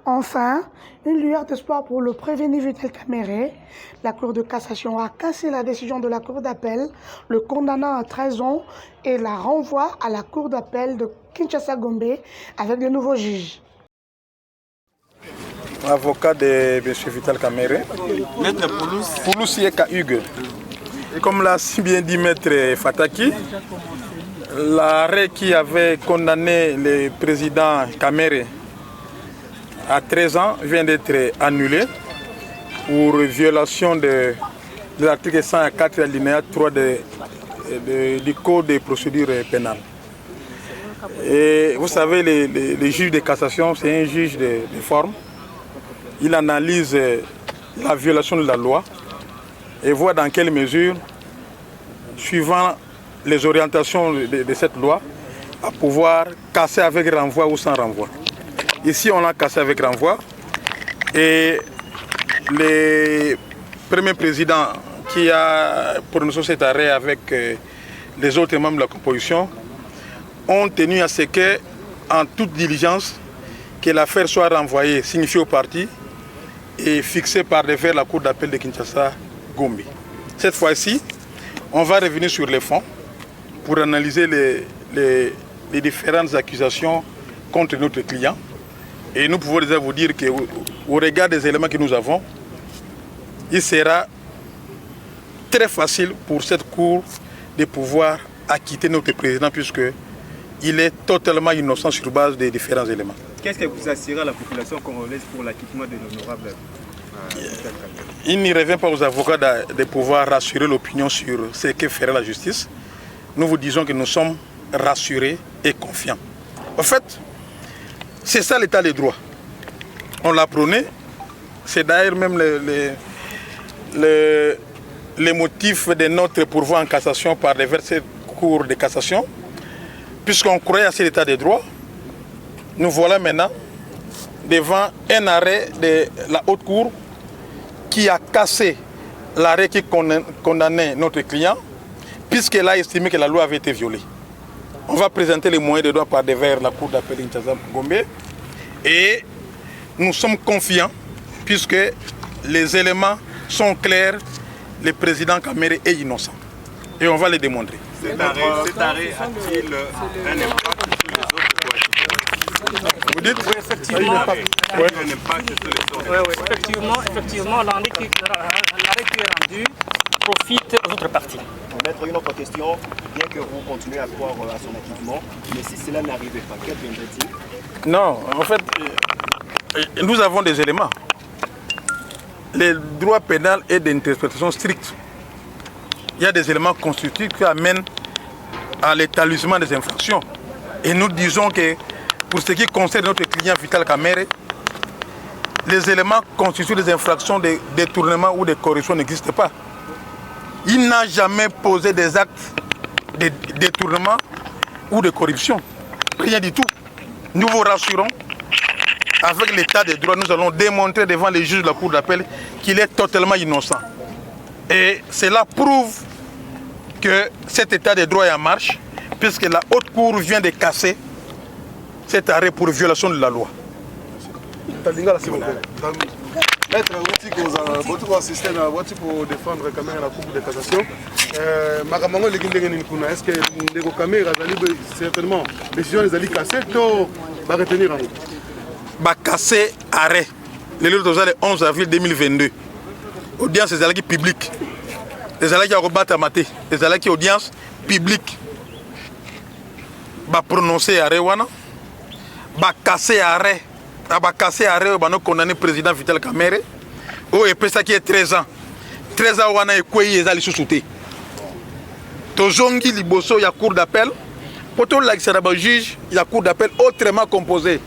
Enfin, une lueur d'espoir pour le prévenu Vital Kamerhe. La Cour de cassation a cassé la décision de la Cour d'appel, le condamnant à 13 ans et la renvoie à la Cour d'appel de Kinshasa-Gombe avec de nouveaux juges. Avocat de M. Vital Kamerhe, Maître Pouloussi Yeka Hugues. Comme l'a si bien dit Maître Fataki, l'arrêt qui avait condamné le président Kamerhe à 13 ans vient d'être annulé pour violation de l'article 104 alinéa 3 du Code de procédure pénale. Et vous savez, le juge de cassation, c'est un juge de forme. Il analyse la violation de la loi et voit dans quelle mesure, suivant les orientations de cette loi, à pouvoir casser avec renvoi ou sans renvoi. Ici, on a cassé avec renvoi et le premier président qui a prononcé cet arrêt avec les autres membres de la composition ont tenu à ce que, en toute diligence, que l'affaire soit renvoyée, signifiée au parti et fixée par devers la Cour d'appel de Kinshasa-Gombe. Cette fois-ci, on va revenir sur les fonds pour analyser les différentes accusations contre notre client. Et nous pouvons déjà vous dire qu'au regard des éléments que nous avons, il sera très facile pour cette Cour de pouvoir acquitter notre président puisqu'il est totalement innocent sur base des différents éléments. Qu'est-ce que vous assurez à la population congolaise pour l'acquittement de l'honorable? Il n'y revient pas aux avocats de pouvoir rassurer l'opinion sur ce que ferait la justice. Nous vous disons que nous sommes rassurés et confiants. En fait, c'est ça l'état des droits. On l'a prôné. C'est d'ailleurs même les motifs de notre pourvoi en cassation par les versets cours de cassation. Puisqu'on croyait à cet état des droits, nous voilà maintenant devant un arrêt de la haute cour qui a cassé l'arrêt qui condamnait notre client, puisqu'elle a estimé que la loi avait été violée. On va présenter les moyens de droit par devers la Cour d'appel de Kinshasa-Gombe et nous sommes confiants puisque les éléments sont clairs, le président Kamerhe est innocent et on va les démontrer. Cet arrêt a-t-il un impact sur les autres coalitions? Vous dites? Oui, effectivement, l'arrêt qui est rendu profite aux autres parties. Maître, une autre question, bien que vous continuez à croire à son acquittement, mais si cela n'arrivait pas, qu'adviendrait-il? Non, en fait, nous avons des éléments. Le droit pénal est d'interprétation stricte. Il y a des éléments constitutifs qui amènent à l'établissement des infractions. Et nous disons que pour ce qui concerne notre client Vital Kamerhe, les éléments constituent des infractions de détournement ou de corruption n'existent pas. Il n'a jamais posé des actes de détournement ou de corruption. Rien du tout. Nous vous rassurons, avec l'état des droits, nous allons démontrer devant les juges de la Cour d'appel qu'il est totalement innocent. Et cela prouve que cet état des droits est en marche, puisque la haute cour vient de casser cet arrêt pour violation de la loi. Maître, vous assistez pour défendre quand même la Cour de cassation. Est-ce que les caméras, certainement, les décisions les allaient casser ou va retenir? Va casser arrêt. Le 11 avril 2022. Audience des allées publiques. Les allées qui ont rebattu à maté. Les allées qui audience publique. Va prononcer arrêt wana. Va casser arrêt. Va casser arrêt. Va nous condamner le président Vital Kamerhe. Oh, et puis ça qui est 13 ans. 13 ans wana et quoi ils allaient sous-souter. Tojongi liboso ya cour d'appel. Pour tout le juge, il y a cour d'appel autrement composé.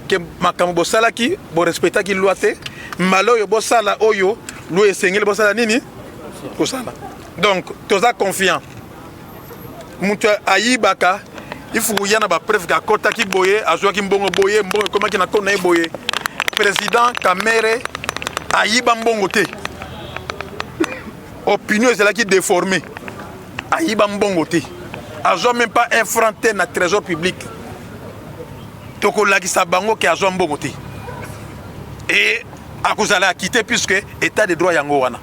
Que makambo salaki bo respecta ki loi te malo yo bo sala oyo lo esengeli bo sala nini ko sala. Donc toza confiant mutu ayibaka il faut yana ba preuve ka kota ki boye azwa ki mbongo boye mbongo koma ki na kona boye président Kamerhe ayiba mbongo te opinion c'est là qui déformée ayiba mbongo te azwa même pas un franc na trésor public. Toko lagi sabango ki azwa mbongo te. et à cause de la quitter puisque état de droit yango wana.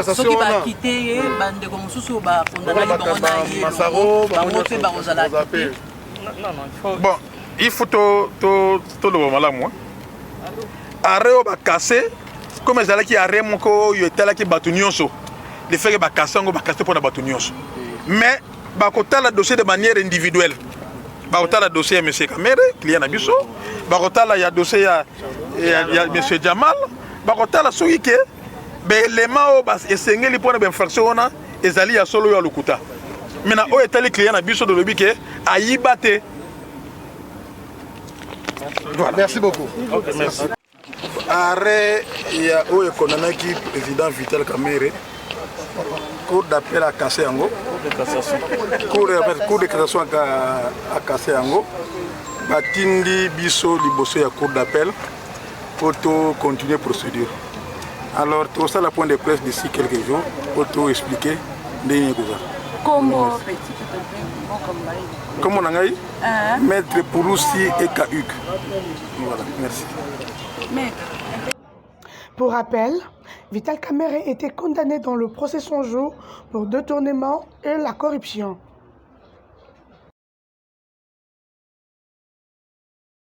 Soki ba quitter bande comme sous ba condamné bango na Masaro bango pe ba ozala quitter. Non, bon, il faut to le malamu. Arrêt ba casser comme ezala ki arrêt moko yo etala ki batu nyonso. Le fait que ba casser ngo ba casser pour na batu nyonso. Mais ba kotala dossier de manière individuelle. Ba kotala dossier monsieur Kamere, client na biso. Ba kotala ya dossier ya monsieur Jamal. Ba kotala soki ke l'élément bas esengeli pour na infraction wana ezali ya solo ya lokuta. Maintenant o etali client na biso de lobi ke ayibate. Voilà. Merci beaucoup. Okay, merci. Arrêt il y a o ekonanaki président Vital Kamerhe. Cour d'appel à Kasséango. Cour de cassation à Kasséango. Batindi biso liboso ya cour d'appel pour continuer la procédure. Alors tout ça la point de presse d'ici quelques jours pour tout expliquer des Comment Comment on a dit Maître Pouloussi et Kauk. Voilà, merci. Pour rappel, Vital Kamerhe était condamné dans le procès sans jour pour détournement et la corruption.